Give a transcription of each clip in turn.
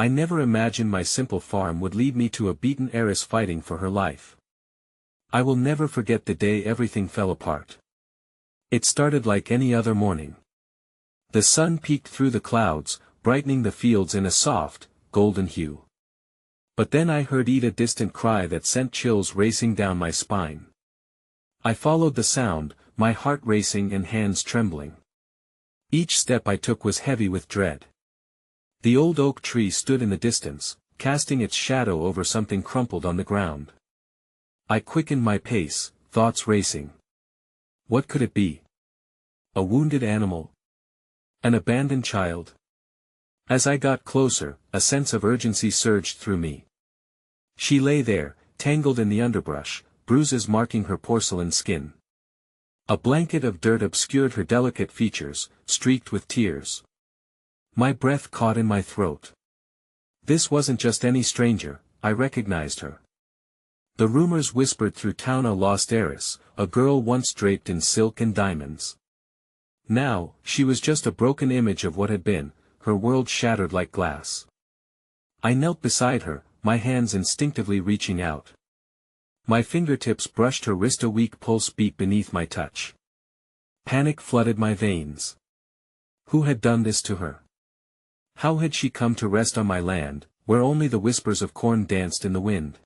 I never imagined my simple farm would lead me to a beaten heiress fighting for her life. I will never forget the day everything fell apart. It started like any other morning. The sun peeked through the clouds, brightening the fields in a soft, golden hue. But then I heard a distant cry that sent chills racing down my spine. I followed the sound, my heart racing and hands trembling. Each step I took was heavy with dread. The old oak tree stood in the distance, casting its shadow over something crumpled on the ground. I quickened my pace, thoughts racing. What could it be? A wounded animal? An abandoned child? As I got closer, a sense of urgency surged through me. She lay there, tangled in the underbrush, bruises marking her porcelain skin. A blanket of dirt obscured her delicate features, streaked with tears. My breath caught in my throat. This wasn't just any stranger, I recognized her. The rumors whispered through town, a lost heiress, a girl once draped in silk and diamonds. Now, she was just a broken image of what had been, her world shattered like glass. I knelt beside her, my hands instinctively reaching out. My fingertips brushed her wrist, a weak pulse beat beneath my touch. Panic flooded my veins. Who had done this to her? How had she come to rest on my land, where only the whispers of corn danced in the wind?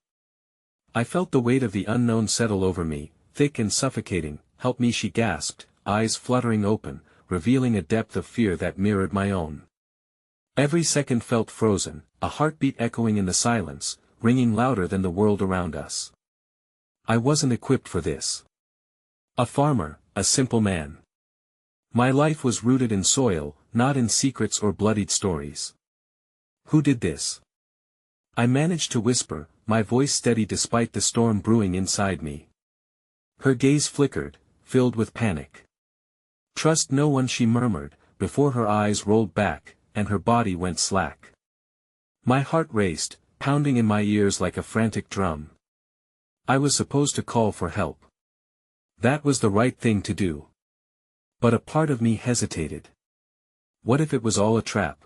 I felt the weight of the unknown settle over me, thick and suffocating. "Help me," she gasped, eyes fluttering open, revealing a depth of fear that mirrored my own. Every second felt frozen, a heartbeat echoing in the silence, ringing louder than the world around us. I wasn't equipped for this. A farmer, a simple man. My life was rooted in soil, not in secrets or bloodied stories. Who did this? I managed to whisper, my voice steady despite the storm brewing inside me. Her gaze flickered, filled with panic. "Trust no one," she murmured, before her eyes rolled back, and her body went slack. My heart raced, pounding in my ears like a frantic drum. I was supposed to call for help. That was the right thing to do. But a part of me hesitated. What if it was all a trap?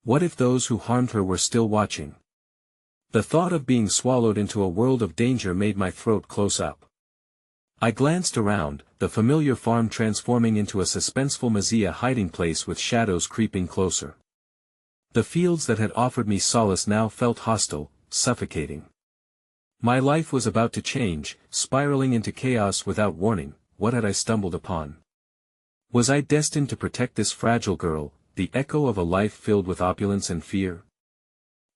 What if those who harmed her were still watching? The thought of being swallowed into a world of danger made my throat close up. I glanced around, the familiar farm transforming into a suspenseful maze, hiding place with shadows creeping closer. The fields that had offered me solace now felt hostile, suffocating. My life was about to change, spiraling into chaos without warning. What had I stumbled upon? Was I destined to protect this fragile girl, the echo of a life filled with opulence and fear?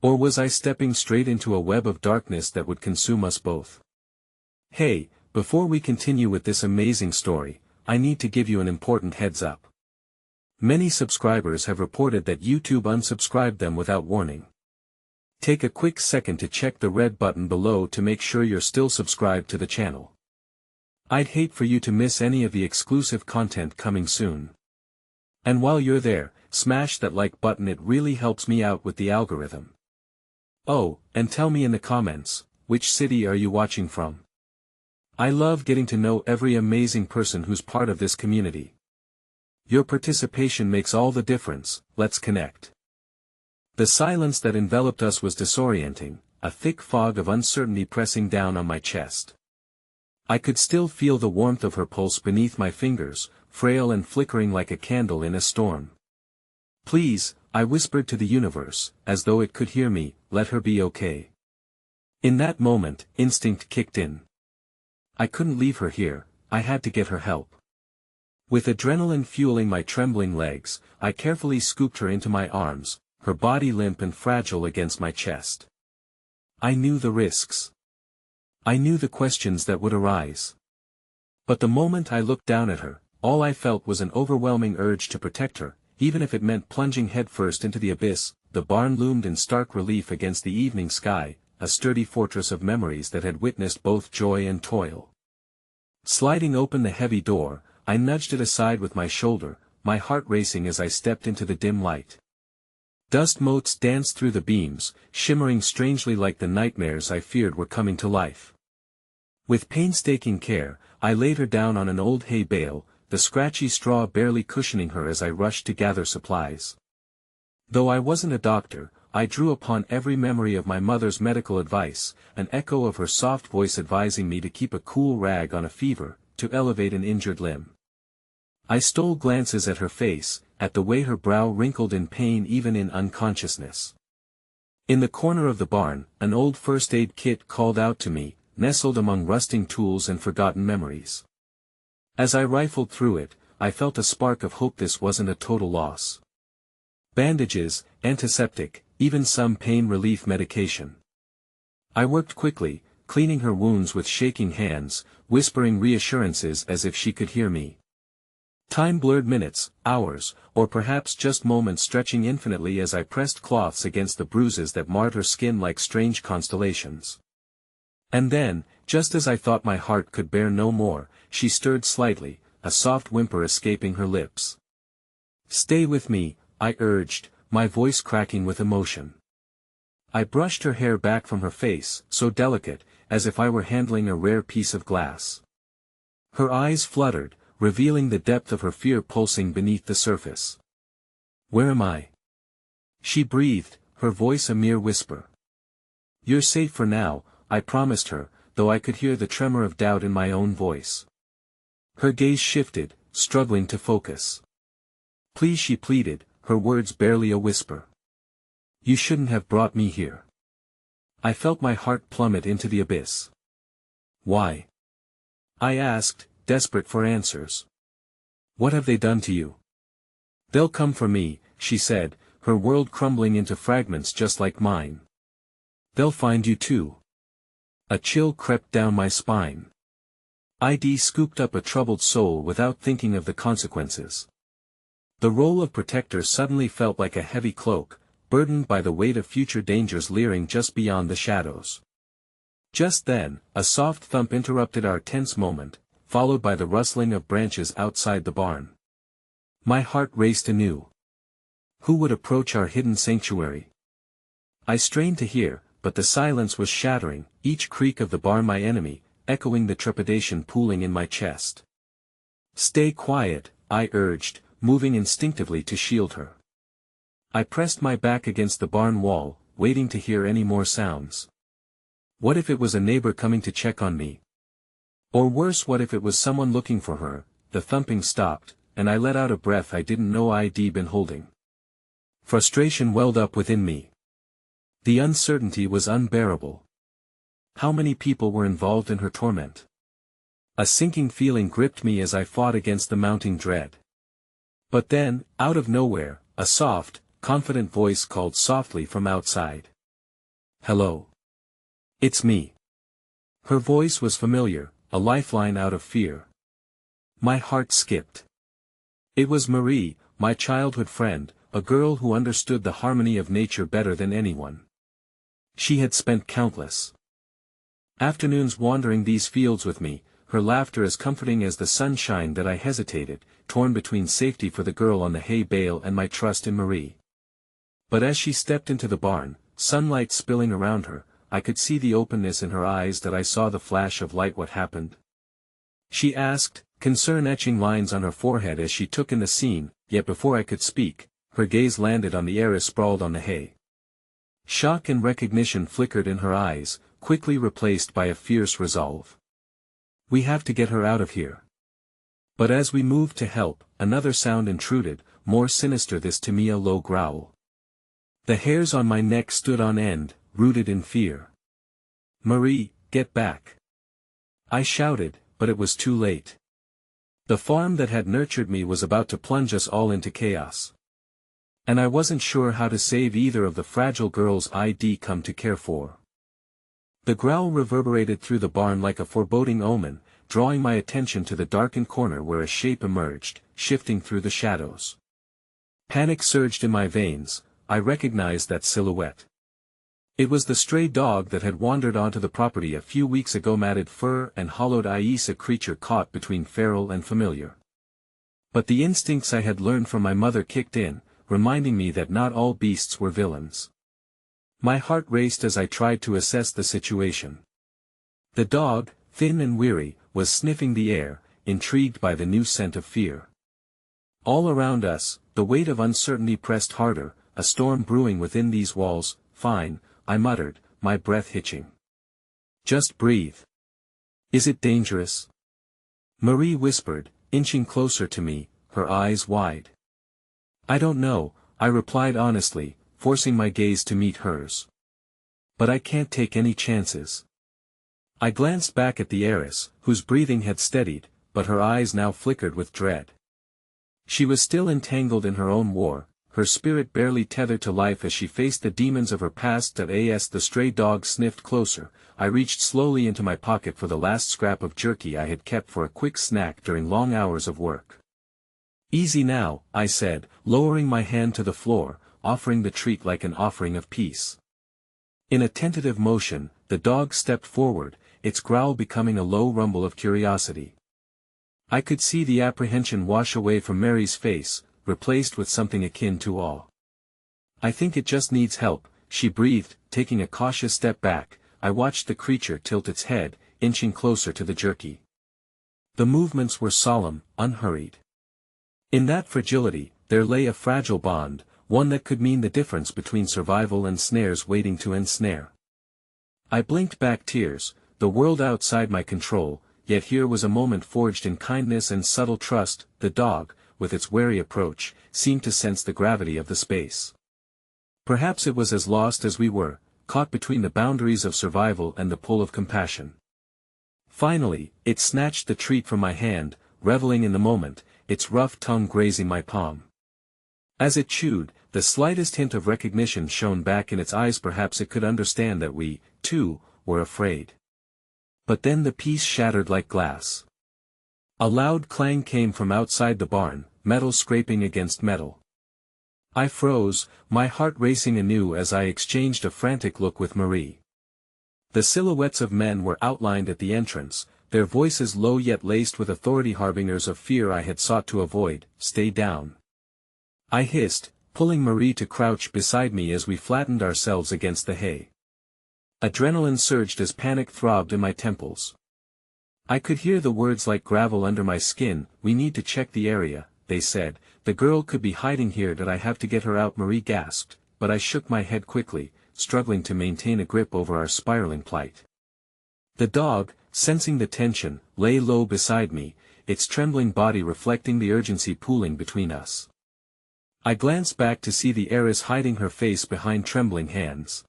Or was I stepping straight into a web of darkness that would consume us both? Hey, before we continue with this amazing story, I need to give you an important heads up. Many subscribers have reported that YouTube unsubscribed them without warning. Take a quick second to check the red button below to make sure you're still subscribed to the channel. I'd hate for you to miss any of the exclusive content coming soon. And while you're there, smash that like button, it really helps me out with the algorithm. Oh, and tell me in the comments, which city are you watching from? I love getting to know every amazing person who's part of this community. Your participation makes all the difference. Let's connect. The silence that enveloped us was disorienting, a thick fog of uncertainty pressing down on my chest. I could still feel the warmth of her pulse beneath my fingers, frail and flickering like a candle in a storm. "Please," I whispered to the universe, as though it could hear me, "let her be okay." In that moment, instinct kicked in. I couldn't leave her here, I had to get her help. With adrenaline fueling my trembling legs, I carefully scooped her into my arms, her body limp and fragile against my chest. I knew the risks. I knew the questions that would arise. But the moment I looked down at her, all I felt was an overwhelming urge to protect her, even if it meant plunging headfirst into the abyss. The barn loomed in stark relief against the evening sky, a sturdy fortress of memories that had witnessed both joy and toil. Sliding open the heavy door, I nudged it aside with my shoulder, my heart racing as I stepped into the dim light. Dust motes danced through the beams, shimmering strangely like the nightmares I feared were coming to life. With painstaking care, I laid her down on an old hay bale, the scratchy straw barely cushioning her as I rushed to gather supplies. Though I wasn't a doctor, I drew upon every memory of my mother's medical advice, an echo of her soft voice advising me to keep a cool rag on a fever, to elevate an injured limb. I stole glances at her face, at the way her brow wrinkled in pain even in unconsciousness. In the corner of the barn, an old first aid kit called out to me, nestled among rusting tools and forgotten memories. As I rifled through it, I felt a spark of hope. This wasn't a total loss. Bandages, antiseptic, even some pain relief medication. I worked quickly, cleaning her wounds with shaking hands, whispering reassurances as if she could hear me. Time blurred minutes, hours, or perhaps just moments stretching infinitely as I pressed cloths against the bruises that marred her skin like strange constellations. And then, just as I thought my heart could bear no more, she stirred slightly, a soft whimper escaping her lips. "Stay with me," I urged, my voice cracking with emotion. I brushed her hair back from her face, so delicate, as if I were handling a rare piece of glass. Her eyes fluttered, revealing the depth of her fear pulsing beneath the surface. "Where am I?" she breathed, her voice a mere whisper. "You're safe for now," I promised her, though I could hear the tremor of doubt in my own voice. Her gaze shifted, struggling to focus. "Please," she pleaded, her words barely a whisper. "You shouldn't have brought me here." I felt my heart plummet into the abyss. "Why?" I asked, desperate for answers. "What have they done to you?" "They'll come for me," she said, her world crumbling into fragments just like mine. "They'll find you too." A chill crept down my spine. I'd scooped up a troubled soul without thinking of the consequences. The role of protector suddenly felt like a heavy cloak, burdened by the weight of future dangers leering just beyond the shadows. Just then, a soft thump interrupted our tense moment, followed by the rustling of branches outside the barn. My heart raced anew. Who would approach our hidden sanctuary? I strained to hear, but the silence was shattering, each creak of the barn my enemy, echoing the trepidation pooling in my chest. "Stay quiet," I urged, moving instinctively to shield her. I pressed my back against the barn wall, waiting to hear any more sounds. What if it was a neighbor coming to check on me? Or worse, what if it was someone looking for her? The thumping stopped, and I let out a breath I didn't know I'd been holding. Frustration welled up within me. The uncertainty was unbearable. How many people were involved in her torment? A sinking feeling gripped me as I fought against the mounting dread. But then, out of nowhere, a soft, confident voice called softly from outside. "Hello. It's me." Her voice was familiar, a lifeline out of fear. My heart skipped. It was Marie, my childhood friend, a girl who understood the harmony of nature better than anyone. She had spent countless afternoons wandering these fields with me, her laughter as comforting as the sunshine that I hesitated, torn between safety for the girl on the hay bale and my trust in Marie. But as she stepped into the barn, sunlight spilling around her, I could see the openness in her eyes that I saw the flash of light. "What happened?" she asked, concern etching lines on her forehead as she took in the scene, yet before I could speak, her gaze landed on the heiress sprawled on the hay. Shock and recognition flickered in her eyes, quickly replaced by a fierce resolve. "We have to get her out of here." But as we moved to help, another sound intruded, more sinister this to me, a low growl. The hairs on my neck stood on end, rooted in fear. "Marie, get back!" I shouted, but it was too late. The farm that had nurtured me was about to plunge us all into chaos. And I wasn't sure how to save either of the fragile girls I'd come to care for. The growl reverberated through the barn like a foreboding omen, drawing my attention to the darkened corner where a shape emerged, shifting through the shadows. Panic surged in my veins. I recognized that silhouette. It was the stray dog that had wandered onto the property a few weeks ago, matted fur and hollowed eyes, a creature caught between feral and familiar. But the instincts I had learned from my mother kicked in, reminding me that not all beasts were villains. My heart raced as I tried to assess the situation. The dog, thin and weary, was sniffing the air, intrigued by the new scent of fear. All around us, the weight of uncertainty pressed harder, a storm brewing within these walls. Fine, I muttered, my breath hitching. Just breathe. Is it dangerous? Marie whispered, inching closer to me, her eyes wide. I don't know, I replied honestly, forcing my gaze to meet hers. But I can't take any chances. I glanced back at the heiress, whose breathing had steadied, but her eyes now flickered with dread. She was still entangled in her own war, her spirit barely tethered to life as she faced the demons of her past. As the stray dog sniffed closer, I reached slowly into my pocket for the last scrap of jerky I had kept for a quick snack during long hours of work. Easy now, I said, lowering my hand to the floor, offering the treat like an offering of peace. In a tentative motion, the dog stepped forward, its growl becoming a low rumble of curiosity. I could see the apprehension wash away from Mary's face, replaced with something akin to awe. I think it just needs help, she breathed, taking a cautious step back. I watched the creature tilt its head, inching closer to the jerky. The movements were solemn, unhurried. In that fragility, there lay a fragile bond, one that could mean the difference between survival and snares waiting to ensnare. I blinked back tears, the world outside my control, yet here was a moment forged in kindness and subtle trust. The dog, with its wary approach, seemed to sense the gravity of the space. Perhaps it was as lost as we were, caught between the boundaries of survival and the pull of compassion. Finally, it snatched the treat from my hand, reveling in the moment, its rough tongue grazing my palm. As it chewed, the slightest hint of recognition shone back in its eyes. Perhaps it could understand that we, too, were afraid. But then the peace shattered like glass. A loud clang came from outside the barn, metal scraping against metal. I froze, my heart racing anew as I exchanged a frantic look with Marie. The silhouettes of men were outlined at the entrance, their voices low yet laced with authority, harbingers of fear I had sought to avoid. Stay down. I hissed, pulling Marie to crouch beside me as we flattened ourselves against the hay. Adrenaline surged as panic throbbed in my temples. I could hear the words like gravel under my skin. We need to check the area, they said. The girl could be hiding here. Did I have to get her out? Marie gasped, but I shook my head quickly, struggling to maintain a grip over our spiraling plight. The dog, sensing the tension, lay low beside me, its trembling body reflecting the urgency pooling between us. I glanced back to see the heiress hiding her face behind trembling hands.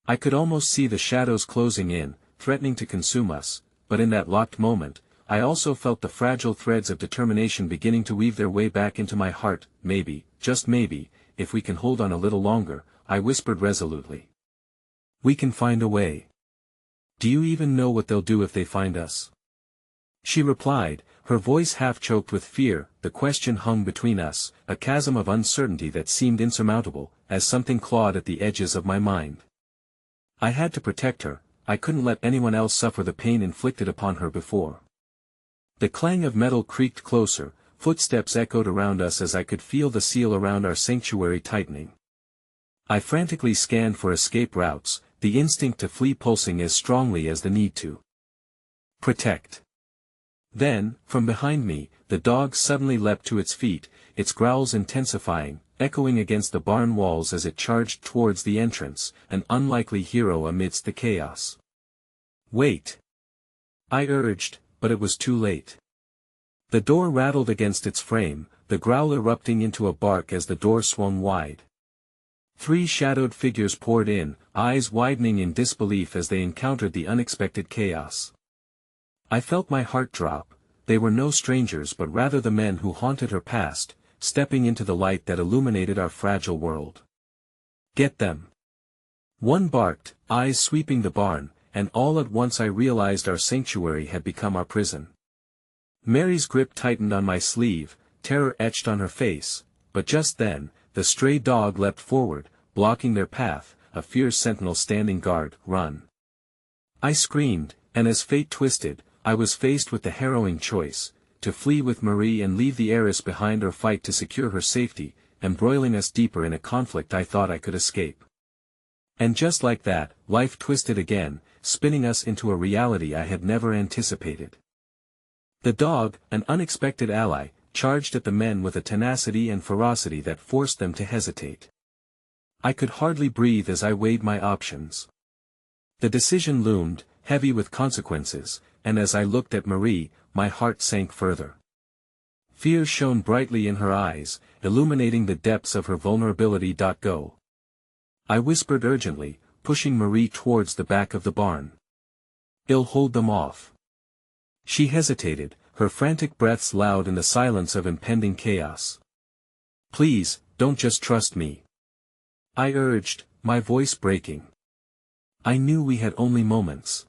I could almost see the shadows closing in, threatening to consume us, but in that locked moment, I also felt the fragile threads of determination beginning to weave their way back into my heart. Maybe, just maybe, if we can hold on a little longer, I whispered resolutely. We can find a way. Do you even know what they'll do if they find us? She replied, her voice half choked with fear. The question hung between us, a chasm of uncertainty that seemed insurmountable, as something clawed at the edges of my mind. I had to protect her, I couldn't let anyone else suffer the pain inflicted upon her before. The clang of metal creaked closer, footsteps echoed around us as I could feel the seal around our sanctuary tightening. I frantically scanned for escape routes, the instinct to flee pulsing as strongly as the need to protect. Then, from behind me, the dog suddenly leapt to its feet, its growls intensifying, echoing against the barn walls as it charged towards the entrance, an unlikely hero amidst the chaos. Wait! I urged, but it was too late. The door rattled against its frame, the growl erupting into a bark as the door swung wide. 3 shadowed figures poured in, eyes widening in disbelief as they encountered the unexpected chaos. I felt my heart drop. They were no strangers but rather the men who haunted her past, stepping into the light that illuminated our fragile world. Get them! One barked, eyes sweeping the barn, and all at once I realized our sanctuary had become our prison. Mary's grip tightened on my sleeve, terror etched on her face, but just then, the stray dog leapt forward, blocking their path, a fierce sentinel standing guard. Run! I screamed, and as fate twisted, I was faced with the harrowing choice, to flee with Marie and leave the heiress behind or fight to secure her safety, embroiling us deeper in a conflict I thought I could escape. And just like that, life twisted again, spinning us into a reality I had never anticipated. The dog, an unexpected ally, charged at the men with a tenacity and ferocity that forced them to hesitate. I could hardly breathe as I weighed my options. The decision loomed, heavy with consequences, and as I looked at Marie, my heart sank further. Fear shone brightly in her eyes, illuminating the depths of her vulnerability. Go. I whispered urgently, pushing Marie towards the back of the barn. I'll hold them off. She hesitated, her frantic breaths loud in the silence of impending chaos. Please, don't just trust me. I urged, my voice breaking. I knew we had only moments.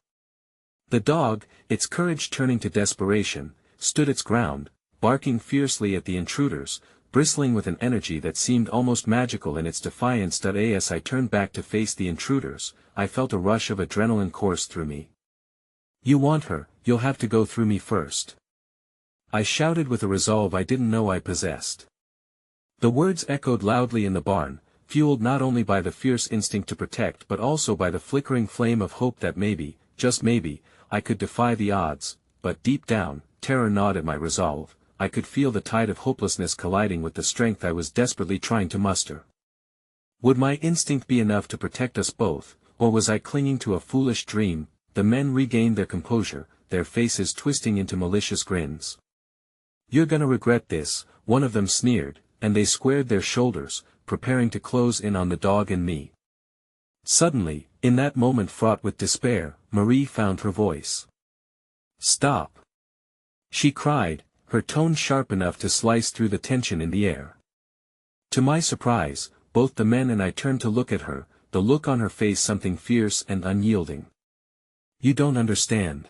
The dog, its courage turning to desperation, stood its ground, barking fiercely at the intruders, bristling with an energy that seemed almost magical in its defiance. As I turned back to face the intruders, I felt a rush of adrenaline course through me. You want her, you'll have to go through me first. I shouted with a resolve I didn't know I possessed. The words echoed loudly in the barn, fueled not only by the fierce instinct to protect but also by the flickering flame of hope that maybe, just maybe, I could defy the odds. But deep down, terror gnawed at my resolve. I could feel the tide of hopelessness colliding with the strength I was desperately trying to muster. Would my instinct be enough to protect us both, or was I clinging to a foolish dream? The men regained their composure, their faces twisting into malicious grins. You're gonna regret this, one of them sneered, and they squared their shoulders, preparing to close in on the dog and me. Suddenly, in that moment fraught with despair, Marie found her voice. Stop! She cried, her tone sharp enough to slice through the tension in the air. To my surprise, both the men and I turned to look at her, the look on her face something fierce and unyielding. You don't understand.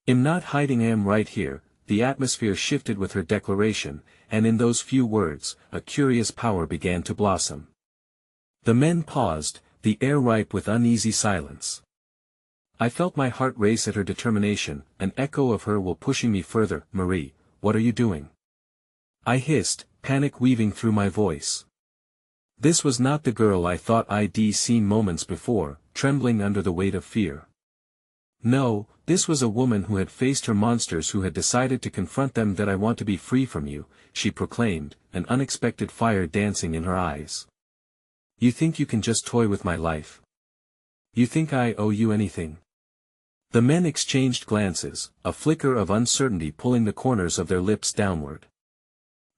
I'm not hiding, I am right here. The atmosphere shifted with her declaration, and in those few words, a curious power began to blossom. The men paused, the air ripe with uneasy silence. I felt my heart race at her determination, an echo of her will pushing me further. Marie, what are you doing? I hissed, panic weaving through my voice. This was not the girl I thought I'd seen moments before, trembling under the weight of fear. No, this was a woman who had faced her monsters, who had decided to confront them. That I want to be free from you, she proclaimed, an unexpected fire dancing in her eyes. You think you can just toy with my life? You think I owe you anything? The men exchanged glances, a flicker of uncertainty pulling the corners of their lips downward.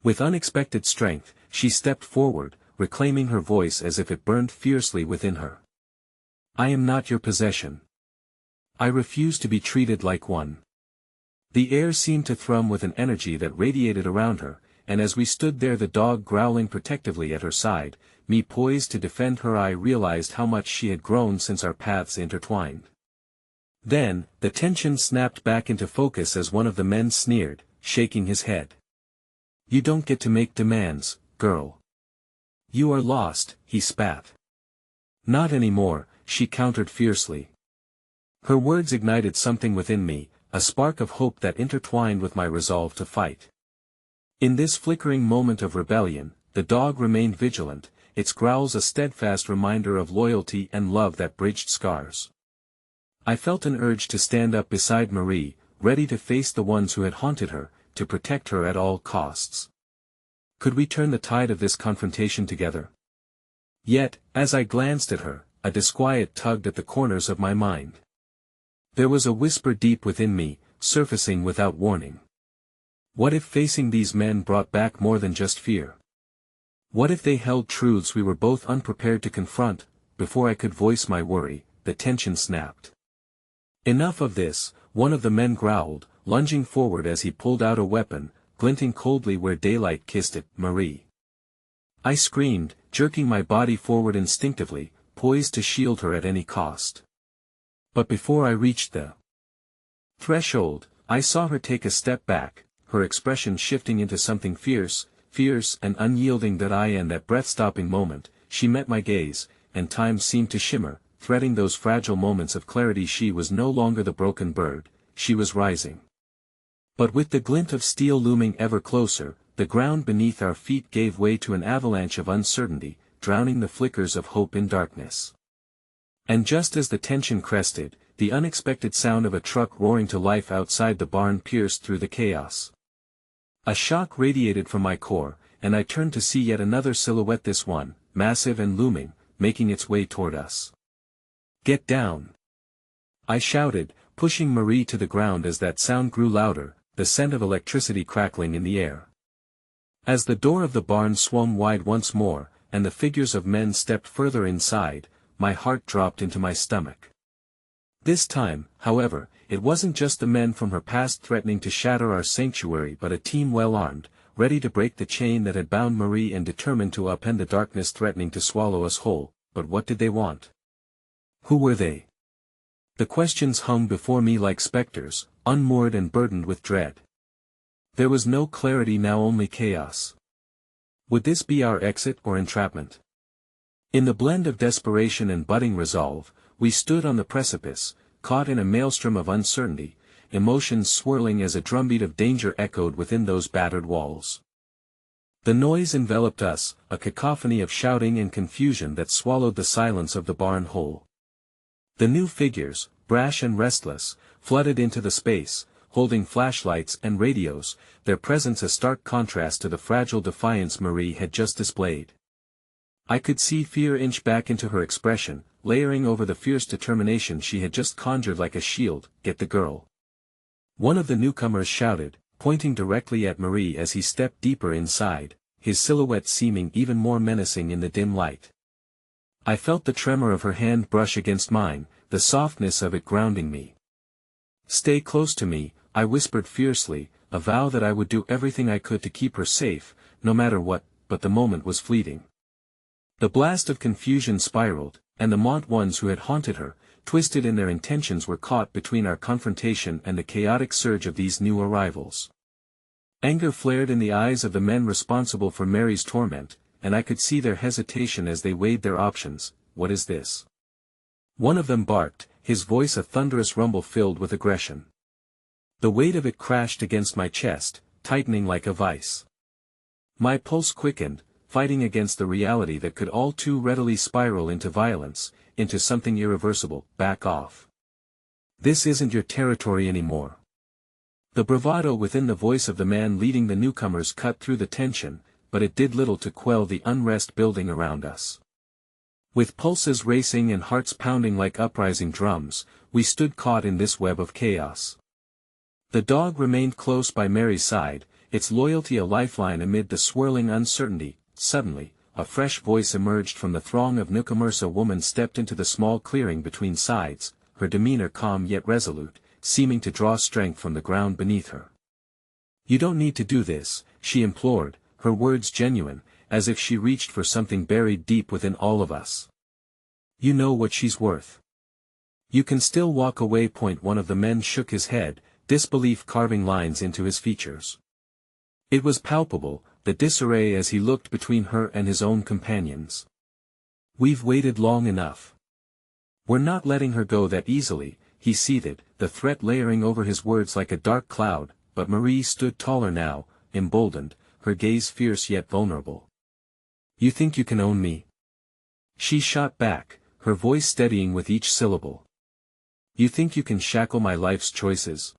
With unexpected strength, she stepped forward, reclaiming her voice as if it burned fiercely within her. I am not your possession. I refuse to be treated like one. The air seemed to thrum with an energy that radiated around her, and as we stood there, the dog growling protectively at her side, me poised to defend her, I realized how much she had grown since our paths intertwined. Then, the tension snapped back into focus as one of the men sneered, shaking his head. You don't get to make demands, girl. You are lost, he spat. Not anymore, she countered fiercely. Her words ignited something within me, a spark of hope that intertwined with my resolve to fight. In this flickering moment of rebellion, the dog remained vigilant, its growls a steadfast reminder of loyalty and love that bridged scars. I felt an urge to stand up beside Marie, ready to face the ones who had haunted her, to protect her at all costs. Could we turn the tide of this confrontation together? Yet, as I glanced at her, a disquiet tugged at the corners of my mind. There was a whisper deep within me, surfacing without warning. What if facing these men brought back more than just fear? What if they held truths we were both unprepared to confront? Before I could voice my worry, the tension snapped. Enough of this, one of the men growled, lunging forward as he pulled out a weapon, glinting coldly where daylight kissed it. Marie. I screamed, jerking my body forward instinctively, poised to shield her at any cost. But before I reached the threshold, I saw her take a step back, her expression shifting into something fierce and unyielding. In that breath-stopping moment, she met my gaze, and time seemed to shimmer, threading those fragile moments of clarity. She was no longer the broken bird, she was rising. But with the glint of steel looming ever closer, the ground beneath our feet gave way to an avalanche of uncertainty, drowning the flickers of hope in darkness. And just as the tension crested, the unexpected sound of a truck roaring to life outside the barn pierced through the chaos. A shock radiated from my core, and I turned to see yet another silhouette, this one, massive and looming, making its way toward us. "Get down!" I shouted, pushing Marie to the ground as that sound grew louder, the scent of electricity crackling in the air. As the door of the barn swung wide once more, and the figures of men stepped further inside, my heart dropped into my stomach. This time, however, it wasn't just the men from her past threatening to shatter our sanctuary but a team well armed, ready to break the chain that had bound Marie and determined to upend the darkness threatening to swallow us whole. But what did they want? Who were they? The questions hung before me like specters, unmoored and burdened with dread. There was no clarity now, only chaos. Would this be our exit or entrapment? In the blend of desperation and budding resolve, we stood on the precipice, caught in a maelstrom of uncertainty, emotions swirling as a drumbeat of danger echoed within those battered walls. The noise enveloped us, a cacophony of shouting and confusion that swallowed the silence of the barn whole. The new figures, brash and restless, flooded into the space, holding flashlights and radios, their presence a stark contrast to the fragile defiance Marie had just displayed. I could see fear inch back into her expression, layering over the fierce determination she had just conjured like a shield. "Get the girl!" One of the newcomers shouted, pointing directly at Marie as he stepped deeper inside, his silhouette seeming even more menacing in the dim light. I felt the tremor of her hand brush against mine, the softness of it grounding me. "Stay close to me," I whispered fiercely, a vow that I would do everything I could to keep her safe, no matter what, but the moment was fleeting. The blast of confusion spiraled, and the maunt ones who had haunted her, twisted in their intentions, were caught between our confrontation and the chaotic surge of these new arrivals. Anger flared in the eyes of the men responsible for Mary's torment, and I could see their hesitation as they weighed their options. "What is this?" One of them barked, his voice a thunderous rumble filled with aggression. The weight of it crashed against my chest, tightening like a vice. My pulse quickened, fighting against the reality that could all too readily spiral into violence, into something irreversible. "Back off. This isn't your territory anymore." The bravado within the voice of the man leading the newcomers cut through the tension, but it did little to quell the unrest building around us. With pulses racing and hearts pounding like uprising drums, we stood caught in this web of chaos. The dog remained close by Mary's side, its loyalty a lifeline amid the swirling uncertainty. Suddenly, a fresh voice emerged from the throng of newcomers. A woman stepped into the small clearing between sides, her demeanor calm yet resolute, seeming to draw strength from the ground beneath her. "You don't need to do this," she implored, her words genuine, as if she reached for something buried deep within all of us. "You know what she's worth. You can still walk away." One of the men shook his head, disbelief carving lines into his features. It was palpable, the disarray as he looked between her and his own companions. "We've waited long enough. We're not letting her go that easily," he seethed, the threat layering over his words like a dark cloud, but Marie stood taller now, emboldened, her gaze fierce yet vulnerable. "You think you can own me?" She shot back, her voice steadying with each syllable. "You think you can shackle my life's choices?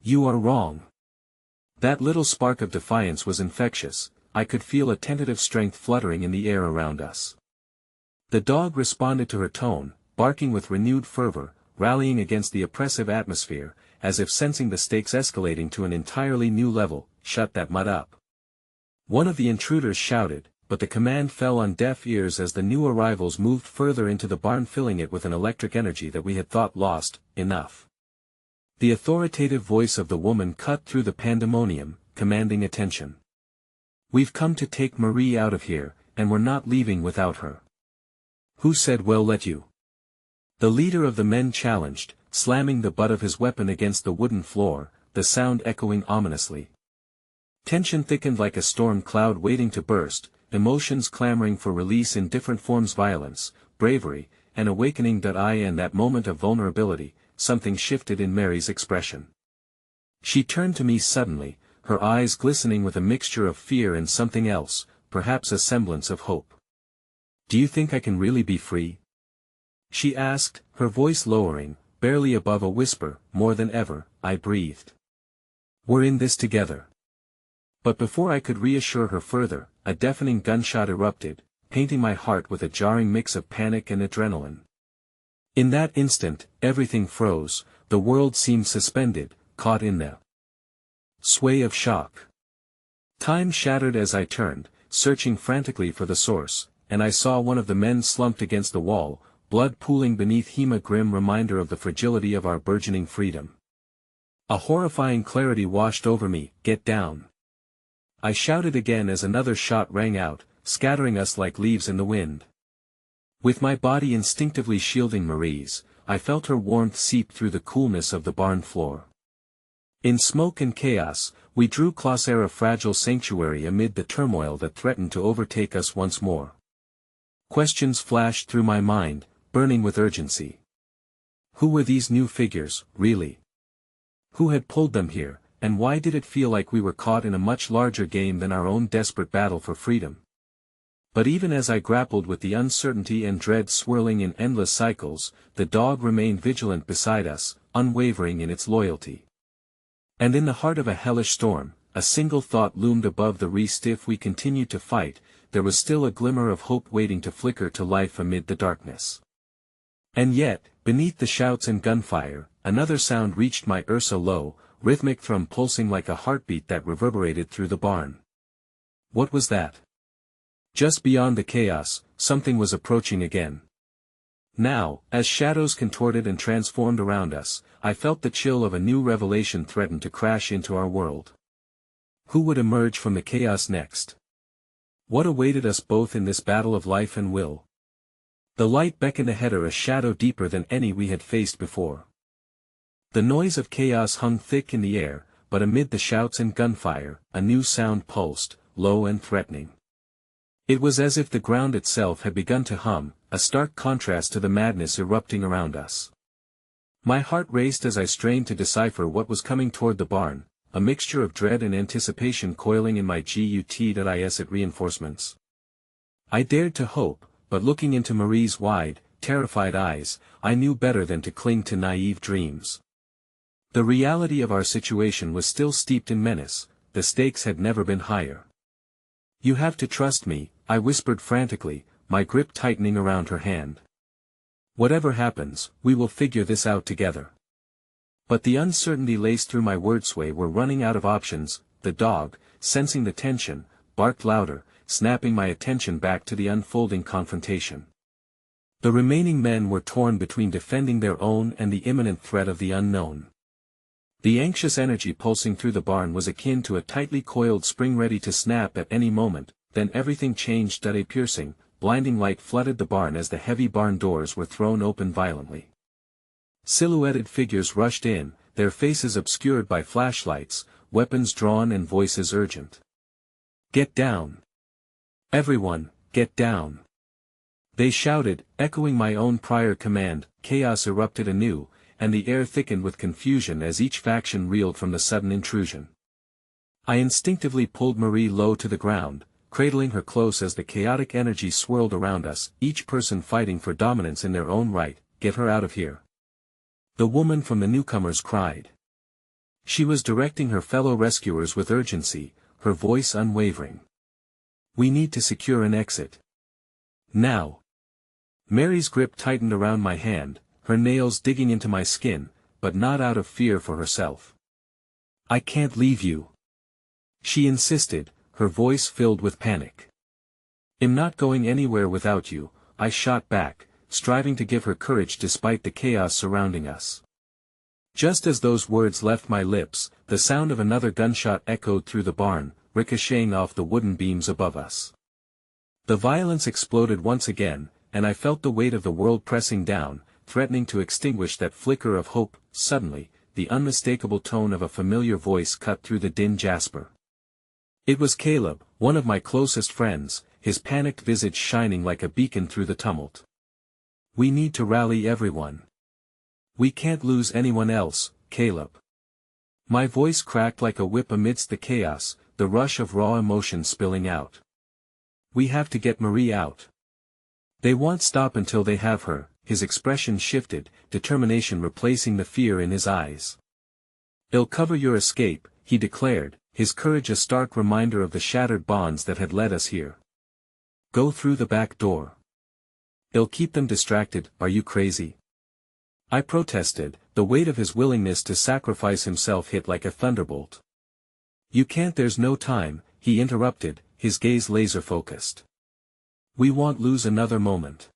You are wrong." That little spark of defiance was infectious. I could feel a tentative strength fluttering in the air around us. The dog responded to her tone, barking with renewed fervor, rallying against the oppressive atmosphere, as if sensing the stakes escalating to an entirely new level. "Shut that mutt up." One of the intruders shouted, but the command fell on deaf ears as the new arrivals moved further into the barn, filling it with an electric energy that we had thought lost. "Enough." The authoritative voice of the woman cut through the pandemonium, commanding attention. "We've come to take Marie out of here, and we're not leaving without her." "Who said we'll let you?" The leader of the men challenged, slamming the butt of his weapon against the wooden floor, the sound echoing ominously. Tension thickened like a storm cloud waiting to burst, emotions clamoring for release in different forms: violence, bravery, and awakening. In that moment of vulnerability, something shifted in Mary's expression. She turned to me suddenly, her eyes glistening with a mixture of fear and something else, perhaps a semblance of hope. "Do you think I can really be free?" she asked, her voice lowering, barely above a whisper. "More than ever," I breathed. "We're in this together." But before I could reassure her further, a deafening gunshot erupted, painting my heart with a jarring mix of panic and adrenaline. In that instant, everything froze, the world seemed suspended, caught in the sway of shock. Time shattered as I turned, searching frantically for the source, and I saw one of the men slumped against the wall, blood pooling beneath him, a grim reminder of the fragility of our burgeoning freedom. A horrifying clarity washed over me. "Get down!" I shouted again as another shot rang out, scattering us like leaves in the wind. With my body instinctively shielding Marie's, I felt her warmth seep through the coolness of the barn floor. In smoke and chaos, we drew closer, a fragile sanctuary amid the turmoil that threatened to overtake us once more. Questions flashed through my mind, burning with urgency. Who were these new figures, really? Who had pulled them here, and why did it feel like we were caught in a much larger game than our own desperate battle for freedom? But even as I grappled with the uncertainty and dread swirling in endless cycles, the dog remained vigilant beside us, unwavering in its loyalty. And in the heart of a hellish storm, a single thought loomed above the rest: if we continued to fight, there was still a glimmer of hope waiting to flicker to life amid the darkness. And yet, beneath the shouts and gunfire, another sound reached my ears, a low, rhythmic thrum pulsing like a heartbeat that reverberated through the barn. What was that? Just beyond the chaos, something was approaching again. Now, as shadows contorted and transformed around us, I felt the chill of a new revelation threaten to crash into our world. Who would emerge from the chaos next? What awaited us both in this battle of life and will? The light beckoned ahead, a shadow deeper than any we had faced before. The noise of chaos hung thick in the air, but amid the shouts and gunfire, a new sound pulsed, low and threatening. It was as if the ground itself had begun to hum, a stark contrast to the madness erupting around us. My heart raced as I strained to decipher what was coming toward the barn, a mixture of dread and anticipation coiling in my gut at reinforcements. I dared to hope, but looking into Marie's wide, terrified eyes, I knew better than to cling to naive dreams. The reality of our situation was still steeped in menace, the stakes had never been higher. "You have to trust me," I whispered frantically, my grip tightening around her hand. "Whatever happens, we will figure this out together." But the uncertainty laced through my words. We were running out of options. The dog, sensing the tension, barked louder, snapping my attention back to the unfolding confrontation. The remaining men were torn between defending their own and the imminent threat of the unknown. The anxious energy pulsing through the barn was akin to a tightly coiled spring ready to snap at any moment. Then everything changed. A piercing, blinding light flooded the barn as the heavy barn doors were thrown open violently. Silhouetted figures rushed in, their faces obscured by flashlights, weapons drawn and voices urgent. "Get down! Everyone, get down!" They shouted, echoing my own prior command. Chaos erupted anew, and the air thickened with confusion as each faction reeled from the sudden intrusion. I instinctively pulled Marie low to the ground, cradling her close as the chaotic energy swirled around us, each person fighting for dominance in their own right. "Get her out of here!" the woman from the newcomers cried. She was directing her fellow rescuers with urgency, her voice unwavering. "We need to secure an exit. Now!" Mary's grip tightened around my hand, her nails digging into my skin, but not out of fear for herself. "I can't leave you," she insisted, her voice filled with panic. "I'm not going anywhere without you," I shot back, striving to give her courage despite the chaos surrounding us. Just as those words left my lips, the sound of another gunshot echoed through the barn, ricocheting off the wooden beams above us. The violence exploded once again, and I felt the weight of the world pressing down, threatening to extinguish that flicker of hope. Suddenly, the unmistakable tone of a familiar voice cut through the din. "Jasper." It was Caleb, one of my closest friends, his panicked visage shining like a beacon through the tumult. "We need to rally everyone. We can't lose anyone else, Caleb." My voice cracked like a whip amidst the chaos, the rush of raw emotion spilling out. "We have to get Marie out. They won't stop until they have her." His expression shifted, determination replacing the fear in his eyes. "They'll cover your escape," he declared, his courage a stark reminder of the shattered bonds that had led us here. Go through the back door. It'll keep them distracted, are you crazy? I protested, the weight of his willingness to sacrifice himself hit like a thunderbolt. You can't, there's no time, he interrupted, his gaze laser-focused. We won't lose another moment.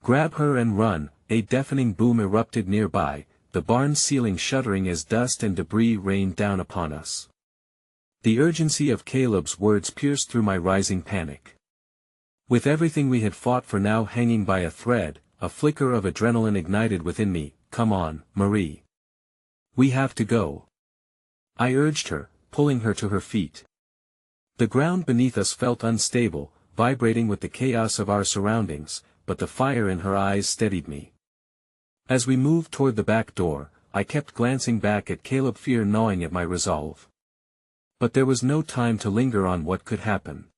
Grab her and run, a deafening boom erupted nearby, the barn's ceiling shuddering as dust and debris rained down upon us. The urgency of Caleb's words pierced through my rising panic. With everything we had fought for now hanging by a thread, a flicker of adrenaline ignited within me. Come on, Marie. We have to go. I urged her, pulling her to her feet. The ground beneath us felt unstable, vibrating with the chaos of our surroundings, but the fire in her eyes steadied me. As we moved toward the back door, I kept glancing back at Caleb, fear gnawing at my resolve. But there was no time to linger on what could happen.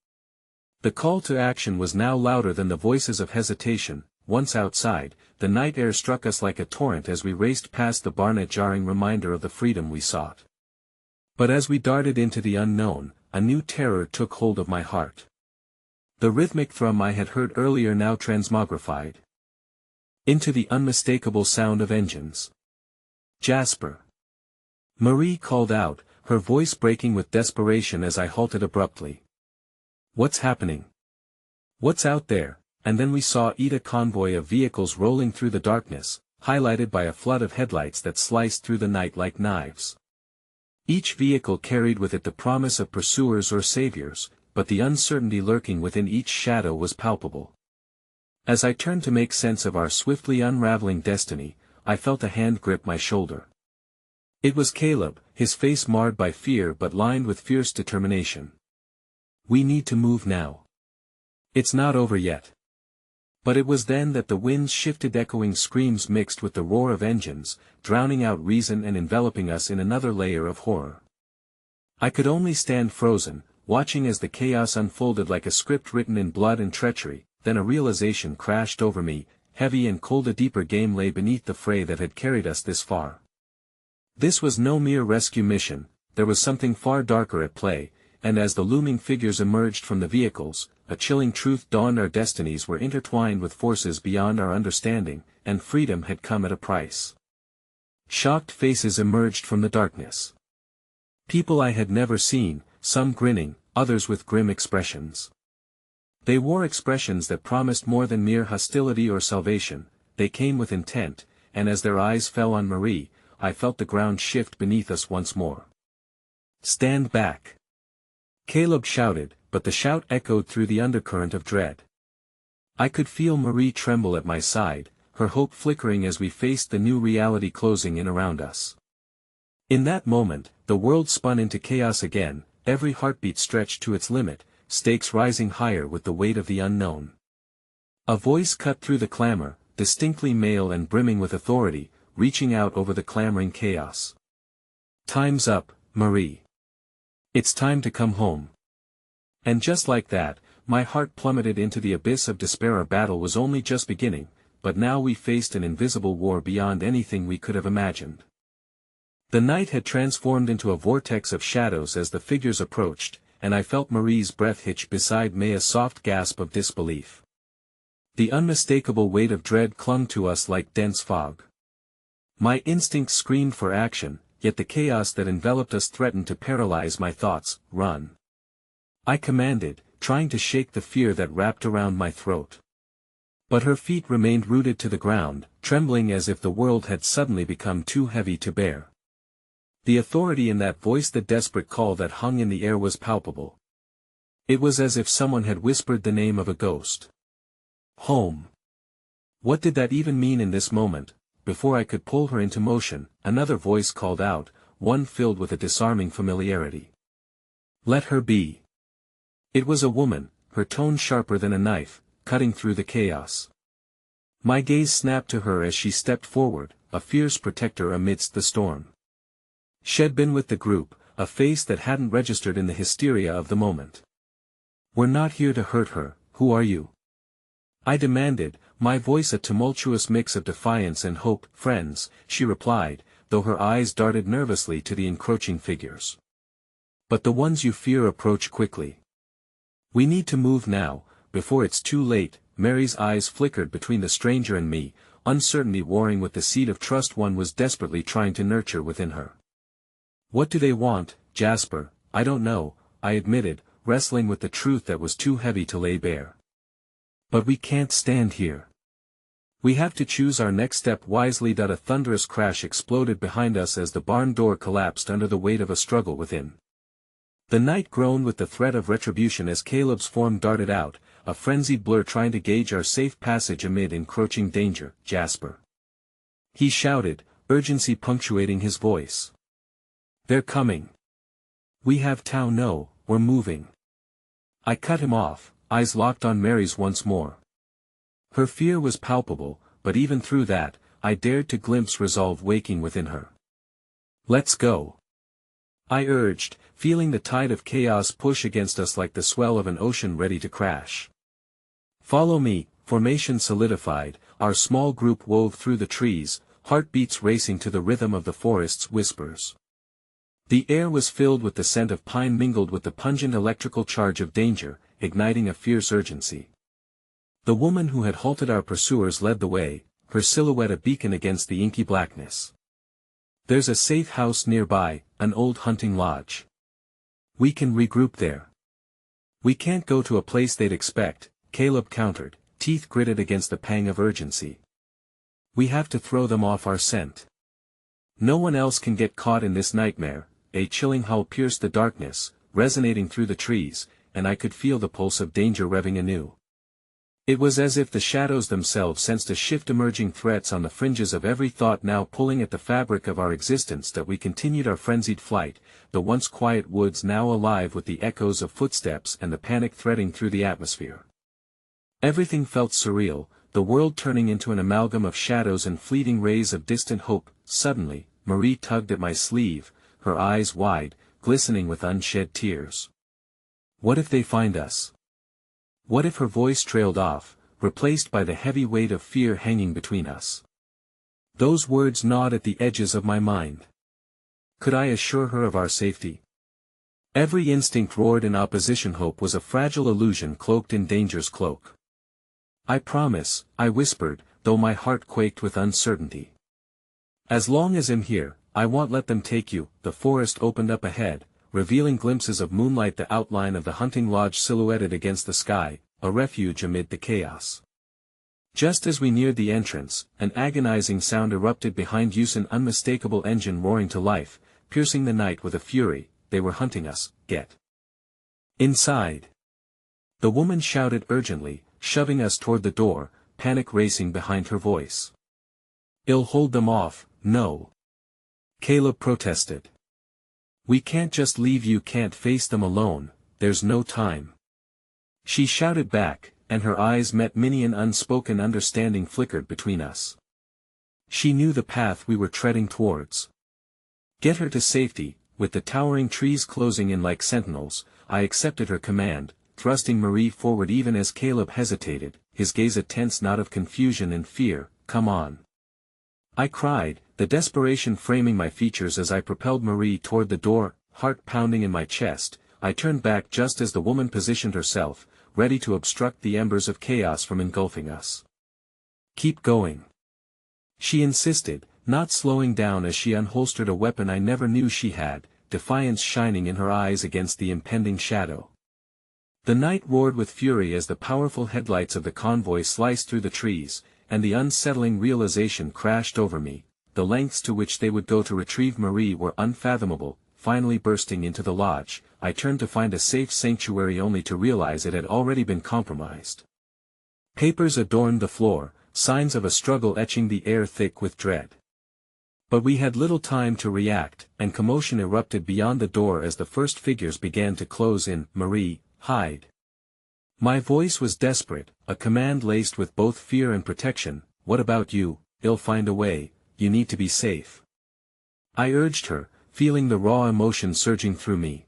The call to action was now louder than the voices of hesitation. Once outside, the night air struck us like a torrent as we raced past the barn, a jarring reminder of the freedom we sought. But as we darted into the unknown, a new terror took hold of my heart. The rhythmic thrum I had heard earlier now transmogrified into the unmistakable sound of engines. Jasper! Marie called out, her voice breaking with desperation as I halted abruptly. What's happening? What's out there? And then we saw a convoy of vehicles rolling through the darkness, highlighted by a flood of headlights that sliced through the night like knives. Each vehicle carried with it the promise of pursuers or saviors, but the uncertainty lurking within each shadow was palpable. As I turned to make sense of our swiftly unraveling destiny, I felt a hand grip my shoulder. It was Caleb, his face marred by fear but lined with fierce determination. We need to move now. It's not over yet. But it was then that the winds shifted, echoing screams mixed with the roar of engines, drowning out reason and enveloping us in another layer of horror. I could only stand frozen, watching as the chaos unfolded like a script written in blood and treachery. Then a realization crashed over me, heavy and cold. A deeper game lay beneath the fray that had carried us this far. This was no mere rescue mission, there was something far darker at play, and as the looming figures emerged from the vehicles, a chilling truth dawned: our destinies were intertwined with forces beyond our understanding, and freedom had come at a price. Shocked faces emerged from the darkness. People I had never seen, some grinning, others with grim expressions. They wore expressions that promised more than mere hostility or salvation, they came with intent, and as their eyes fell on Marie, I felt the ground shift beneath us once more. Stand back! Caleb shouted, but the shout echoed through the undercurrent of dread. I could feel Marie tremble at my side, her hope flickering as we faced the new reality closing in around us. In that moment, the world spun into chaos again, every heartbeat stretched to its limit, stakes rising higher with the weight of the unknown. A voice cut through the clamor, distinctly male and brimming with authority, reaching out over the clamoring chaos. Time's up, Marie. It's time to come home. And just like that, my heart plummeted into the abyss of despair. Our battle was only just beginning, but now we faced an invisible war beyond anything we could have imagined. The night had transformed into a vortex of shadows as the figures approached, and I felt Marie's breath hitch beside me, a soft gasp of disbelief. The unmistakable weight of dread clung to us like dense fog. My instincts screamed for action, yet the chaos that enveloped us threatened to paralyze my thoughts. Run! I commanded, trying to shake the fear that wrapped around my throat. But her feet remained rooted to the ground, trembling as if the world had suddenly become too heavy to bear. The authority in that voice, the desperate call that hung in the air, was palpable. It was as if someone had whispered the name of a ghost. Home. What did that even mean in this moment? Before I could pull her into motion, another voice called out, one filled with a disarming familiarity. Let her be. It was a woman, her tone sharper than a knife, cutting through the chaos. My gaze snapped to her as she stepped forward, a fierce protector amidst the storm. She'd been with the group, a face that hadn't registered in the hysteria of the moment. We're not here to hurt her. Who are you? I demanded, my voice a tumultuous mix of defiance and hope. Friends, she replied, though her eyes darted nervously to the encroaching figures. But the ones you fear approach quickly. We need to move now, before it's too late. Mary's eyes flickered between the stranger and me, uncertainty warring with the seed of trust one was desperately trying to nurture within her. "What do they want, Jasper?" "I don't know," I admitted, wrestling with the truth that was too heavy to lay bare. "But we can't stand here. We have to choose our next step wisely." A thunderous crash exploded behind us as the barn door collapsed under the weight of a struggle within. The night groaned with the threat of retribution as Caleb's form darted out, a frenzied blur trying to gauge our safe passage amid encroaching danger. "Jasper!" he shouted, urgency punctuating his voice. "They're coming. We have to know, we're moving." I cut him off, eyes locked on Mary's once more. Her fear was palpable, but even through that, I dared to glimpse resolve waking within her. "Let's go," I urged, feeling the tide of chaos push against us like the swell of an ocean ready to crash. "Follow me." Formation solidified, our small group wove through the trees, heartbeats racing to the rhythm of the forest's whispers. The air was filled with the scent of pine mingled with the pungent electrical charge of danger, igniting a fierce urgency. The woman who had halted our pursuers led the way, her silhouette a beacon against the inky blackness. "There's a safe house nearby, an old hunting lodge. We can regroup there." "We can't go to a place they'd expect," Caleb countered, teeth gritted against the pang of urgency. "We have to throw them off our scent. No one else can get caught in this nightmare." A chilling howl pierced the darkness, resonating through the trees, and I could feel the pulse of danger revving anew. It was as if the shadows themselves sensed a shift, emerging threats on the fringes of every thought now pulling at the fabric of our existence. That we continued our frenzied flight, the once quiet woods now alive with the echoes of footsteps and the panic threading through the atmosphere. Everything felt surreal, the world turning into an amalgam of shadows and fleeting rays of distant hope. Suddenly, Marie tugged at my sleeve, her eyes wide, glistening with unshed tears. "What if they find us? What if?" Her voice trailed off, replaced by the heavy weight of fear hanging between us. Those words gnawed at the edges of my mind. Could I assure her of our safety? Every instinct roared in opposition. Hope was a fragile illusion cloaked in danger's cloak. "I promise," I whispered, though my heart quaked with uncertainty. "As long as I'm here, I won't let them take you." The forest opened up ahead, revealing glimpses of moonlight, the outline of the hunting lodge silhouetted against the sky, a refuge amid the chaos. Just as we neared the entrance, an agonizing sound erupted behind us, an unmistakable engine roaring to life, piercing the night with a fury. "They were hunting us, get inside!" The woman shouted urgently, shoving us toward the door, panic racing behind her voice. "I'll hold them off." "No," Caleb protested. "We can't just leave you, can't face them alone, there's no time." She shouted back, and her eyes met mine. An unspoken understanding flickered between us. She knew the path we were treading towards. Get her to safety. With the towering trees closing in like sentinels, I accepted her command, thrusting Marie forward even as Caleb hesitated, his gaze a tense knot of confusion and fear. "Come on!" I cried, the desperation framing my features as I propelled Marie toward the door, heart pounding in my chest. I turned back just as the woman positioned herself, ready to obstruct the embers of chaos from engulfing us. "Keep going," she insisted, not slowing down as she unholstered a weapon I never knew she had, defiance shining in her eyes against the impending shadow. The night roared with fury as the powerful headlights of the convoy sliced through the trees, and the unsettling realization crashed over me. The lengths to which they would go to retrieve Marie were unfathomable. Finally bursting into the lodge, I turned to find a safe sanctuary only to realize it had already been compromised. Papers adorned the floor, signs of a struggle etching the air thick with dread. But we had little time to react, and commotion erupted beyond the door as the first figures began to close in. "Marie, hide!" My voice was desperate, a command laced with both fear and protection. "What about you? I'll find a way, you need to be safe," I urged her, feeling the raw emotion surging through me.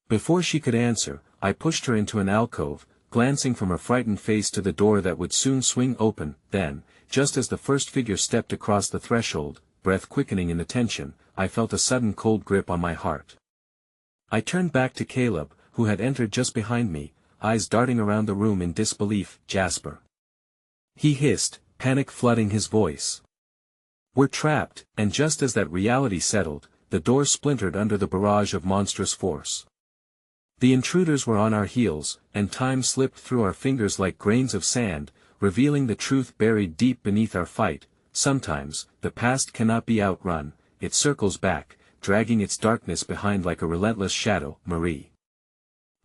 Before she could answer, I pushed her into an alcove, glancing from her frightened face to the door that would soon swing open. Then, just as the first figure stepped across the threshold, breath quickening in the tension, I felt a sudden cold grip on my heart. I turned back to Caleb, who had entered just behind me, eyes darting around the room in disbelief. "Jasper," he hissed, panic flooding his voice. "We're trapped," and just as that reality settled, the door splintered under the barrage of monstrous force. The intruders were on our heels, and time slipped through our fingers like grains of sand, revealing the truth buried deep beneath our fight. Sometimes, the past cannot be outrun, it circles back, dragging its darkness behind like a relentless shadow. "Marie,"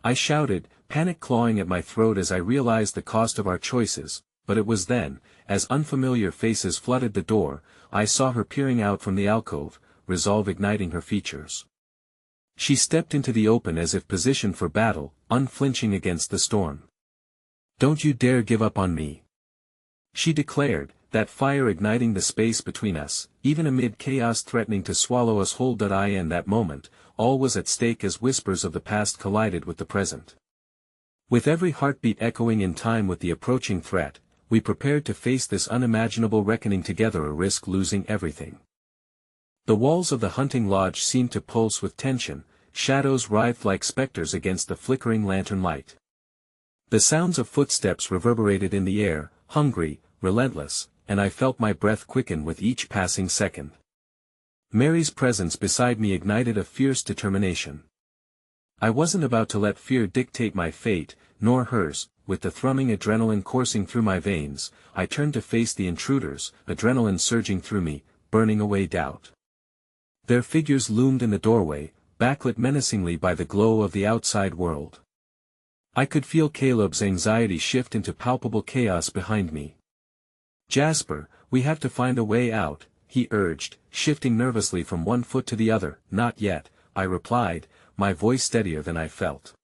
I shouted, panic clawing at my throat as I realized the cost of our choices, but it was then, as unfamiliar faces flooded the door, I saw her peering out from the alcove, resolve igniting her features. She stepped into the open as if positioned for battle, unflinching against the storm. "Don't you dare give up on me," she declared, that fire igniting the space between us, even amid chaos threatening to swallow us whole. In that moment, all was at stake as whispers of the past collided with the present. With every heartbeat echoing in time with the approaching threat, we prepared to face this unimaginable reckoning together or risk losing everything. The walls of the hunting lodge seemed to pulse with tension, shadows writhed like specters against the flickering lantern light. The sounds of footsteps reverberated in the air, hungry, relentless, and I felt my breath quicken with each passing second. Mary's presence beside me ignited a fierce determination. I wasn't about to let fear dictate my fate, nor hers. With the thrumming adrenaline coursing through my veins, I turned to face the intruders, adrenaline surging through me, burning away doubt. Their figures loomed in the doorway, backlit menacingly by the glow of the outside world. I could feel Caleb's anxiety shift into palpable chaos behind me. "Jasper, we have to find a way out," he urged, shifting nervously from one foot to the other. "Not yet," I replied, my voice steadier than I felt.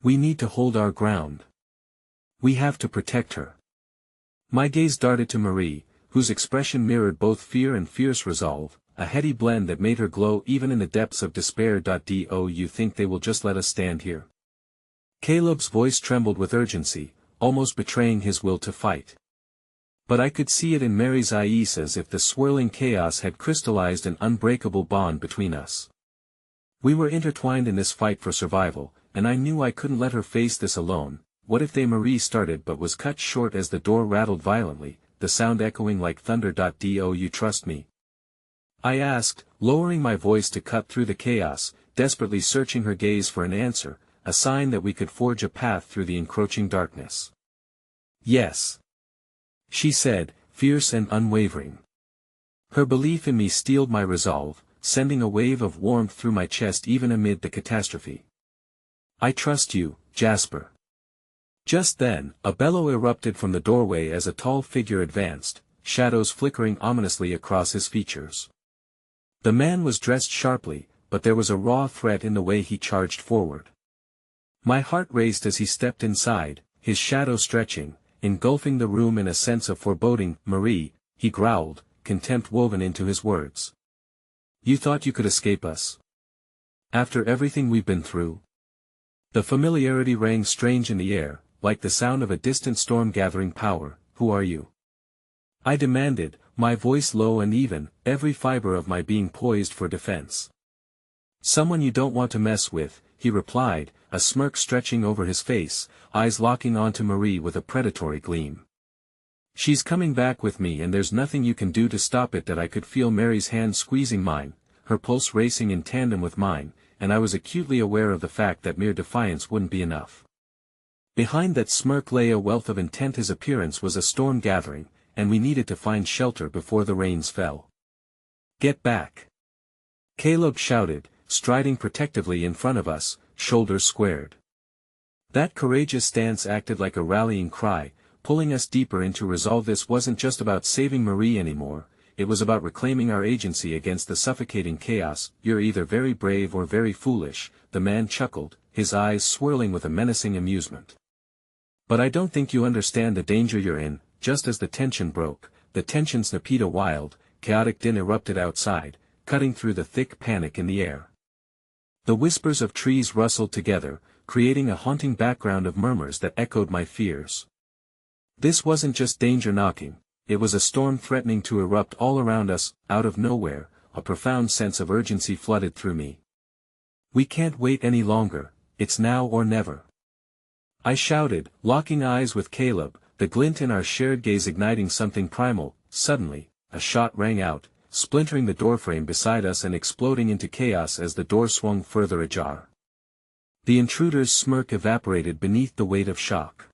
"We need to hold our ground. We have to protect her." My gaze darted to Marie, whose expression mirrored both fear and fierce resolve, a heady blend that made her glow even in the depths of despair. "Do you think they will just let us stand here?" Caleb's voice trembled with urgency, almost betraying his will to fight. But I could see it in Mary's eyes as if the swirling chaos had crystallized an unbreakable bond between us. We were intertwined in this fight for survival, and I knew I couldn't let her face this alone. "What if they?" Marie started but was cut short as the door rattled violently, the sound echoing like thunder. "Do you trust me?" I asked, lowering my voice to cut through the chaos, desperately searching her gaze for an answer, a sign that we could forge a path through the encroaching darkness. "Yes," she said, fierce and unwavering. Her belief in me steeled my resolve, sending a wave of warmth through my chest even amid the catastrophe. "I trust you, Jasper." Just then, a bellow erupted from the doorway as a tall figure advanced, shadows flickering ominously across his features. The man was dressed sharply, but there was a raw threat in the way he charged forward. My heart raced as he stepped inside, his shadow stretching, engulfing the room in a sense of foreboding. "Marie," he growled, contempt woven into his words. "You thought you could escape us? After everything we've been through?" The familiarity rang strange in the air, like the sound of a distant storm gathering power. "Who are you?" I demanded, my voice low and even, every fiber of my being poised for defense. "Someone you don't want to mess with," he replied, a smirk stretching over his face, eyes locking onto Marie with a predatory gleam. "She's coming back with me and there's nothing you can do to stop it." I could feel Mary's hand squeezing mine, her pulse racing in tandem with mine, and I was acutely aware of the fact that mere defiance wouldn't be enough. Behind that smirk lay a wealth of intent. His appearance was a storm gathering, and we needed to find shelter before the rains fell. "Get back!" Caleb shouted, striding protectively in front of us, shoulders squared. That courageous stance acted like a rallying cry, pulling us deeper into resolve. This wasn't just about saving Marie anymore, it was about reclaiming our agency against the suffocating chaos. "You're either very brave or very foolish," the man chuckled, his eyes swirling with a menacing amusement. "But I don't think you understand the danger you're in." Just as the tension broke, the tension snapped. A wild, chaotic din erupted outside, cutting through the thick panic in the air. The whispers of trees rustled together, creating a haunting background of murmurs that echoed my fears. This wasn't just danger knocking, it was a storm threatening to erupt all around us. Out of nowhere, a profound sense of urgency flooded through me. "We can't wait any longer, it's now or never." I shouted, locking eyes with Caleb, the glint in our shared gaze igniting something primal. Suddenly, a shot rang out, splintering the doorframe beside us and exploding into chaos as the door swung further ajar. The intruder's smirk evaporated beneath the weight of shock.